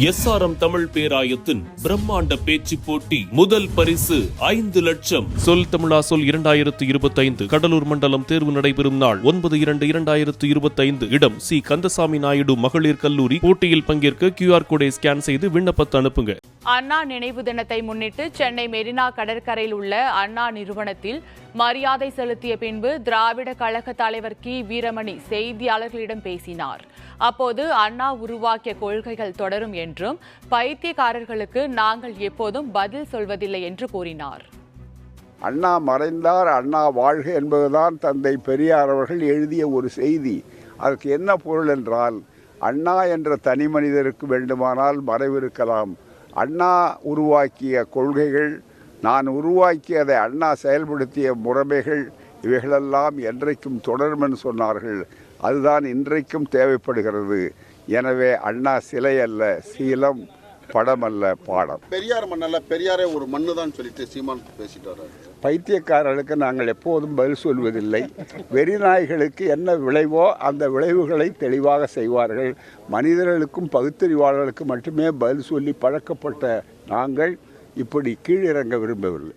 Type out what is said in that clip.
SRM Tamil பேராயத்தின் பிரம்மாண்ட பேச்சு போட்டி முதல் பரிசு 5 லட்சம். சொல் தமிழா சொல் 2025 கடலூர் மண்டலம் தேர்வு நடைபெறும் நாள் 9/2/2025. இடம் சி கந்தசாமி நாயுடு மகளிர் கல்லூரி. போட்டியில் பங்கேற்க QR கோடை ஸ்கேன் செய்து விண்ணப்பத்தை அனுப்புங்க. அண்ணா நினைவு தினத்தை முன்னிட்டு சென்னை மெரினா கடற்கரையில் உள்ள அண்ணா நிறுவனத்தில் மரியாதை செலுத்திய பின்பு திராவிட கழக தலைவர் கி. வீரமணி செய்தியாளர்களிடம் பேசினார். அப்போது அண்ணா உருவாக்கிய கொள்கைகள் தொடரும் என்றும் பைத்தியக்காரர்களுக்கு நாங்கள் எப்போதும் பதில் சொல்வதில்லை என்று கூறினார். அண்ணா மறைந்தார், அண்ணா வாழ்க என்பதுதான் தந்தை பெரியார் அவர்கள் எழுதிய ஒரு செய்தி. அதற்கு என்ன பொருள் என்றால், அண்ணா என்ற தனி மனிதருக்கு வேண்டுமானால் மறைவிருக்கலாம். அண்ணா உருவாக்கிய கொள்கைகள், நான் உருவாக்கியதை அண்ணா செயல்படுத்திய முறைமைகள், இவைகளெல்லாம் என்றைக்கும் தொடரும் என்று சொன்னார்கள். அதுதான் இன்றைக்கும் தேவைப்படுகிறது. எனவே அண்ணா சிலை அல்ல, சீலம், படம் அல்ல, பாடம். பெரியார் மண்ணல்ல, பெரியாரே ஒரு மண்ணு தான் சொல்லிட்டு சீமான் பேசிட்டு வர்றாரு. பைத்தியக்காரர்களுக்கு நாங்கள் எப்போதும் பதில் சொல்வதில்லை. வெறிநாய்களுக்கு என்ன விளைவோ அந்த விளைவுகளை தெளிவாக செய்வார்கள். மனிதர்களுக்கும் பகுத்தறிவாளர்களுக்கு மட்டுமே பதில் சொல்லி பழக்கப்பட்ட நாங்கள் இப்படி கீழிறங்க விரும்பவில்லை.